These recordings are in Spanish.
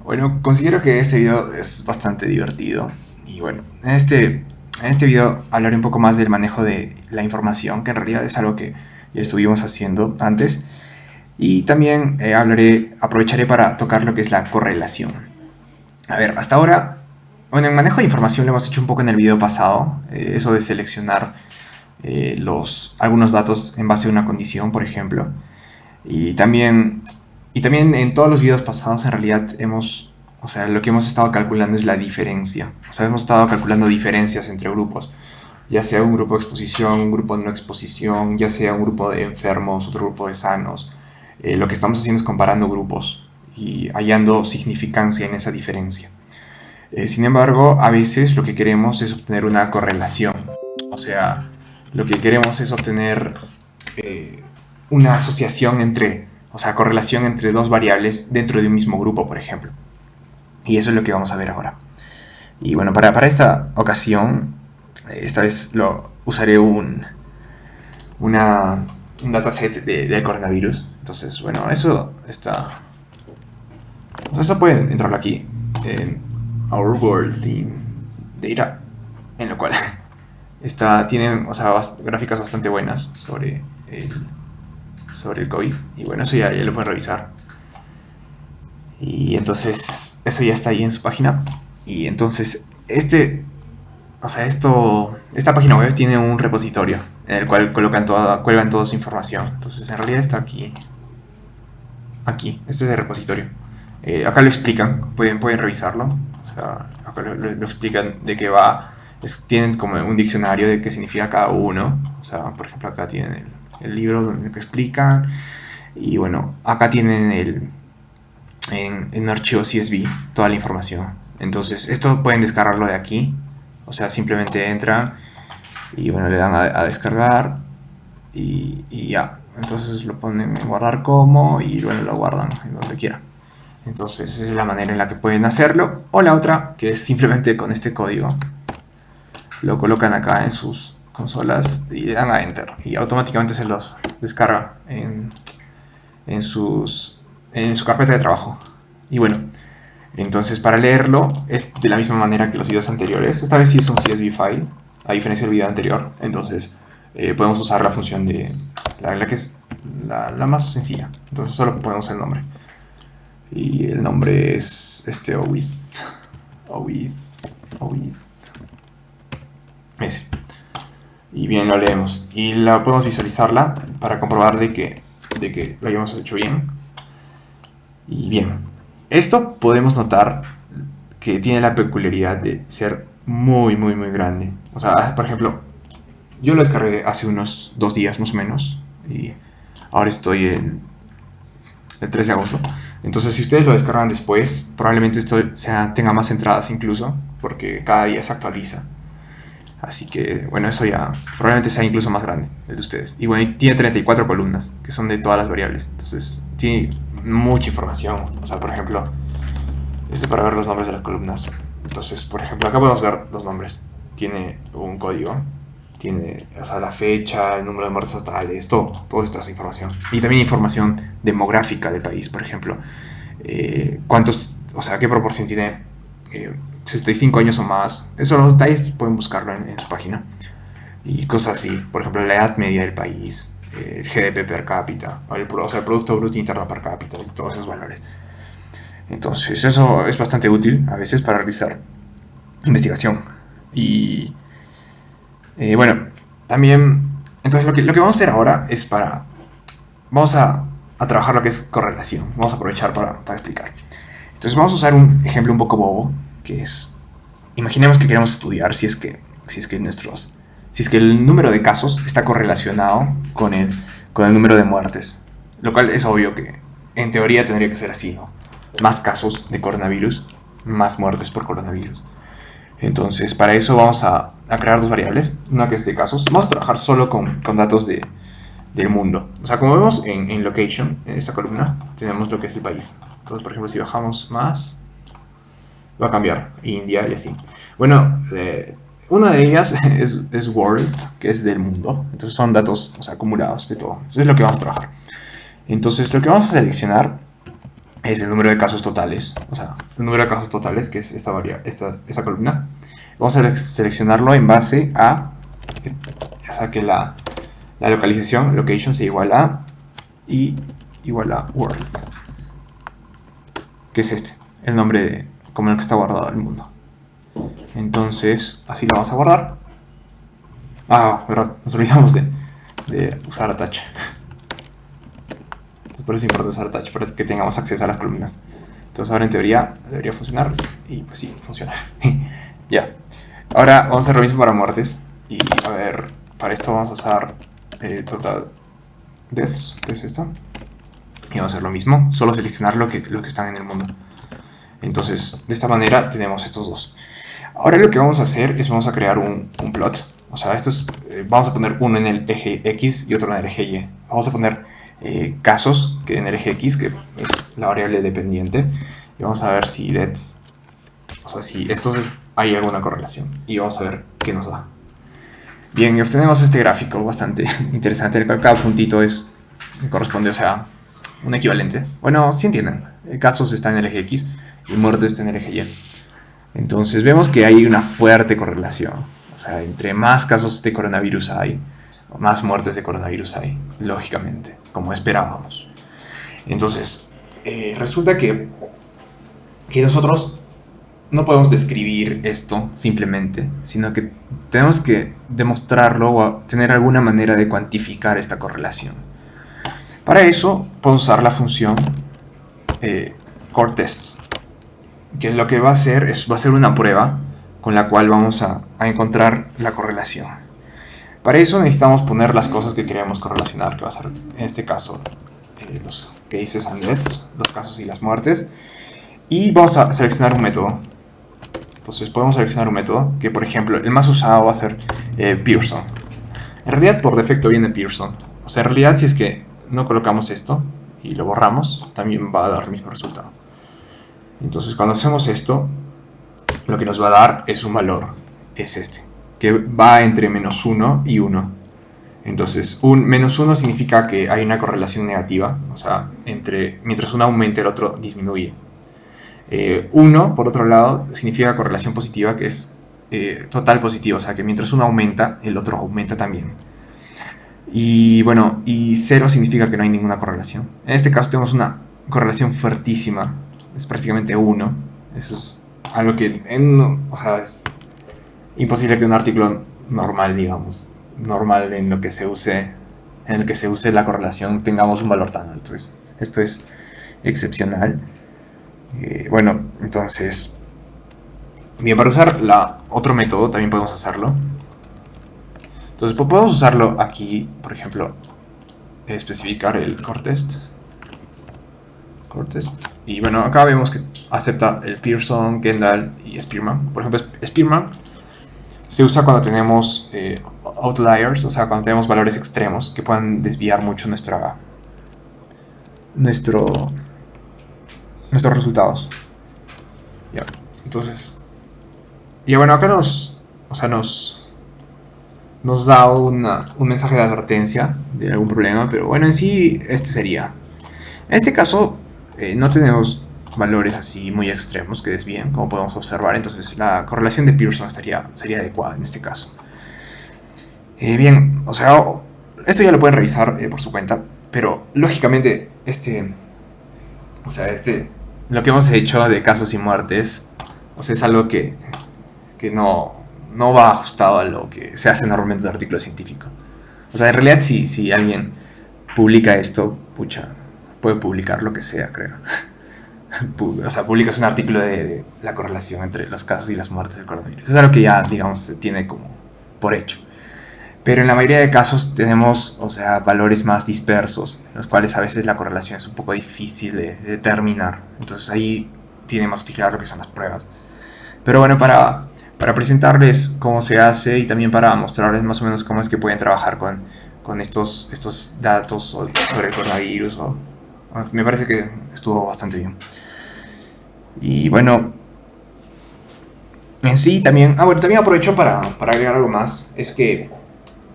Bueno, considero que este video es bastante divertido. Y bueno, en este video hablaré un poco más del manejo de la información, que en realidad es algo que ya estuvimos haciendo antes. Y también aprovecharé para tocar lo que es la correlación. A ver, hasta ahora, bueno, en manejo de información lo hemos hecho un poco en el video pasado. Eso de seleccionar algunos datos en base a una condición, por ejemplo. Y también, y también en todos los videos pasados en realidad o sea, lo que hemos estado calculando es la diferencia. O sea, hemos estado calculando diferencias entre grupos, ya sea un grupo de exposición, un grupo de no exposición, ya sea un grupo de enfermos, otro grupo de sanos. Lo que estamos haciendo es comparando grupos y hallando significancia en esa diferencia. Sin embargo, a veces lo que queremos es obtener una correlación. O sea, lo que queremos es obtener eh, una asociación o sea, correlación entre dos variables dentro de un mismo grupo, por ejemplo. Y eso es lo que vamos a ver ahora. Y bueno, para esta ocasión, esta vez usaré un dataset de coronavirus. Entonces, bueno, eso está... O sea, eso pueden entrarlo aquí, en Our World in Data, en lo cual tienen, o sea, gráficas bastante buenas sobre el COVID. Y bueno, eso ya lo pueden revisar. Y entonces, eso ya está ahí en su página. Y entonces, o sea, esta página web tiene un repositorio en el cual cuelgan toda su información. Entonces, en realidad está aquí, este es el repositorio. Acá lo explican, pueden revisarlo. O sea, acá lo explican de qué va. Tienen como un diccionario de qué significa cada uno. O sea, por ejemplo, acá tienen el libro donde que explican. Y bueno, acá tienen en archivo CSV toda la información. Entonces, esto pueden descargarlo de aquí. O sea, simplemente entran y bueno, le dan a descargar y ya. Entonces lo ponen en guardar como y bueno, lo guardan en donde quieran. Entonces, esa es la manera en la que pueden hacerlo. O la otra, que es simplemente con este código. Lo colocan acá en sus consolas y le dan a Enter. Y automáticamente se los descarga en, sus, en su carpeta de trabajo. Y bueno, entonces para leerlo es de la misma manera que los videos anteriores. Esta vez sí es un CSV file, a diferencia del video anterior. Entonces podemos usar la función de la que es la más sencilla. Entonces solo ponemos el nombre. Y el nombre es OWITH, OWITH, ese. Y bien, lo leemos. Y la podemos visualizarla para comprobar de que lo hayamos hecho bien. Y bien, esto podemos notar que tiene la peculiaridad de ser muy, muy, muy grande. O sea, por ejemplo, yo lo descargué hace unos 2 días más o menos. Y ahora estoy en el 3 de agosto. Entonces, si ustedes lo descargan después, probablemente esto tenga más entradas incluso, porque cada día se actualiza. Así que, bueno, eso ya probablemente sea incluso más grande, el de ustedes. Y bueno, tiene 34 columnas, que son de todas las variables. Entonces, tiene mucha información. O sea, por ejemplo, esto es para ver los nombres de las columnas. Entonces, por ejemplo, acá podemos ver los nombres. Tiene un código, tiene, o sea, la fecha, el número de muertes totales, toda esta información. Y también información demográfica del país, por ejemplo. O sea, qué proporción tiene 65 años o más. Eso los detalles pueden buscarlo en su página. Y cosas así, por ejemplo, la edad media del país, el GDP per cápita, o sea, el Producto Bruto Interno per cápita y todos esos valores. Entonces, eso es bastante útil a veces para realizar investigación. Y bueno, también, entonces lo que vamos a hacer ahora es vamos a trabajar lo que es correlación. Vamos a aprovechar para explicar. Entonces vamos a usar un ejemplo un poco bobo, que es, imaginemos que queremos estudiar si es que el número de casos está correlacionado con el número de muertes. Lo cual es obvio que en teoría tendría que ser así, ¿no? Más casos de coronavirus, más muertes por coronavirus. Entonces, para eso vamos a crear dos variables, una que es de casos. Vamos a trabajar solo con datos del mundo. O sea, como vemos en location, en esta columna, tenemos lo que es el país. Entonces, por ejemplo, si bajamos más, va a cambiar India y así. Bueno, una de ellas es world, que es del mundo. Entonces son datos, o sea, acumulados de todo. Eso es lo que vamos a trabajar. Entonces, lo que vamos a seleccionar es el número de casos totales, o sea, el número de casos totales, que es esta columna. Vamos a seleccionarlo en base a, o sea, que la localización, location, sea igual a y igual a world, que es el nombre como el que está guardado el mundo. Entonces, así lo vamos a guardar. Ah, verdad, nos olvidamos de usar attach. Entonces, por eso es importante usar attach, para que tengamos acceso a las columnas. Entonces, ahora en teoría debería funcionar. Y pues sí, funciona. Ya. Ahora vamos a hacer lo mismo para muertes. Y a ver, para esto vamos a usar total deaths, que es esta. Y vamos a hacer lo mismo, solo seleccionar lo que están en el mundo. Entonces, de esta manera tenemos estos dos. Ahora lo que vamos a hacer es vamos a crear un plot. O sea, vamos a poner uno en el eje X y otro en el eje Y. Vamos a poner casos que en el eje X, que es la variable dependiente. Y vamos a ver si deaths, o sea, si estos hay alguna correlación. Y vamos a ver qué nos da. Bien, y obtenemos este gráfico bastante interesante, en el cual cada puntito corresponde, o sea, un equivalente. Bueno, sí entienden. Casos está en el eje X y muertes está en el eje Y. Entonces vemos que hay una fuerte correlación. O sea, entre más casos de coronavirus hay, más muertes de coronavirus hay, lógicamente, como esperábamos. Entonces, resulta que nosotros no podemos describir esto simplemente, sino que tenemos que demostrarlo o tener alguna manera de cuantificar esta correlación. Para eso podemos usar la función core_tests, que lo que va a hacer es una prueba con la cual vamos a encontrar la correlación. Para eso necesitamos poner las cosas que queremos correlacionar, que va a ser en este caso los cases and deaths, los casos y las muertes, y vamos a seleccionar un método. Entonces podemos seleccionar un método que, por ejemplo, el más usado va a ser Pearson. En realidad por defecto viene Pearson. O sea, en realidad si es que no colocamos esto y lo borramos, también va a dar el mismo resultado. Entonces cuando hacemos esto, lo que nos va a dar es un valor, es este, que va entre -1 y 1. Entonces, un -1 significa que hay una correlación negativa, o sea, mientras uno aumente el otro disminuye. 1, por otro lado, significa correlación positiva, que es total positivo, o sea, que mientras uno aumenta, el otro aumenta también. Y bueno, y 0 significa que no hay ninguna correlación. En este caso tenemos una correlación fuertísima, es prácticamente 1. Eso es algo que, o sea, es imposible que un artículo normal, digamos, normal en el que se use la correlación, tengamos un valor tan alto. Esto es excepcional. Bueno, entonces, bien, para usar otro método también podemos hacerlo. Entonces podemos usarlo aquí, por ejemplo, especificar el core_test. Y bueno, acá vemos que acepta el Pearson, Kendall y Spearman. Por ejemplo, Spearman se usa cuando tenemos outliers, o sea, cuando tenemos valores extremos que puedan desviar mucho nuestros resultados. Ya, entonces, y bueno, acá nos da un mensaje de advertencia de algún problema, pero bueno, en sí este sería. En este caso no tenemos valores así muy extremos que desvíen, como podemos observar, entonces la correlación de Pearson sería adecuada en este caso. Bien, o sea, esto ya lo pueden revisar por su cuenta, pero lógicamente lo que hemos hecho de casos y muertes, o sea, es algo que no va ajustado a lo que se hace normalmente en un artículo científico. O sea, en realidad si alguien publica esto, pucha, puede publicar lo que sea, creo. O sea, publicas un artículo de la correlación entre los casos y las muertes del coronavirus. Es algo que ya, digamos, se tiene como por hecho. Pero en la mayoría de casos tenemos, o sea, valores más dispersos, en los cuales a veces la correlación es un poco difícil de determinar. Entonces ahí tiene más utilidad lo que son las pruebas. Pero bueno, para presentarles cómo se hace y también para mostrarles más o menos cómo es que pueden trabajar con estos datos sobre el coronavirus, me parece que estuvo bastante bien. Y bueno, en sí también, bueno, también aprovecho para agregar algo más, es que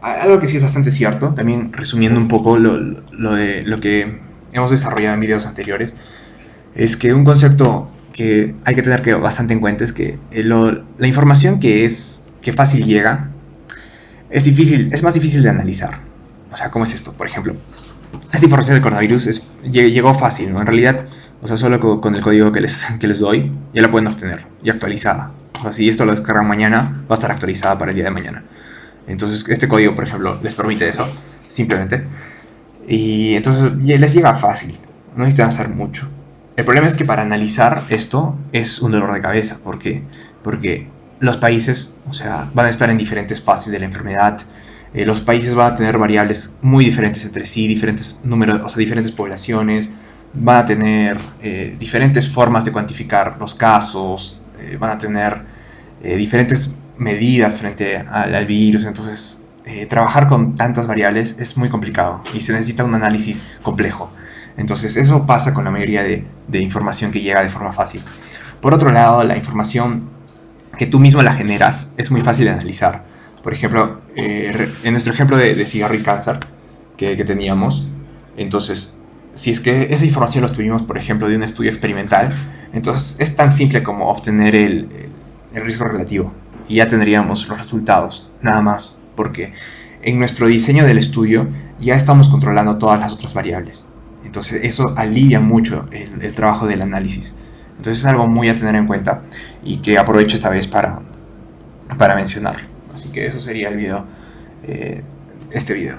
algo que sí es bastante cierto, también resumiendo un poco lo que hemos desarrollado en videos anteriores, es que un concepto que hay que tener bastante en cuenta es que la información que fácil llega es más difícil de analizar. O sea, ¿cómo es esto? Por ejemplo, esta información del coronavirus llegó fácil, ¿no? En realidad, o sea, solo con el código que les doy, ya la pueden obtener, y actualizada. O sea, si esto lo descargan mañana, va a estar actualizada para el día de mañana. Entonces, este código, por ejemplo, les permite eso, simplemente. Y entonces ya les llega fácil, no necesitan hacer mucho. El problema es que para analizar esto es un dolor de cabeza. ¿Por qué? Porque los países, o sea, van a estar en diferentes fases de la enfermedad. Los países van a tener variables muy diferentes entre sí, diferentes números, o sea, diferentes poblaciones. Van a tener diferentes formas de cuantificar los casos. Van a tener diferentes medidas frente al virus. Entonces, trabajar con tantas variables es muy complicado y se necesita un análisis complejo. Entonces, eso pasa con la mayoría de información que llega de forma fácil. Por otro lado, la información que tú mismo la generas es muy fácil de analizar. Por ejemplo, en nuestro ejemplo de cigarro y cáncer que teníamos, entonces, si es que esa información lo tuvimos, por ejemplo, de un estudio experimental, entonces es tan simple como obtener el riesgo relativo y ya tendríamos los resultados, nada más, porque en nuestro diseño del estudio ya estamos controlando todas las otras variables. Entonces eso alivia mucho el trabajo del análisis. Entonces es algo muy a tener en cuenta y que aprovecho esta vez para mencionarlo. Así que eso sería el video, este video.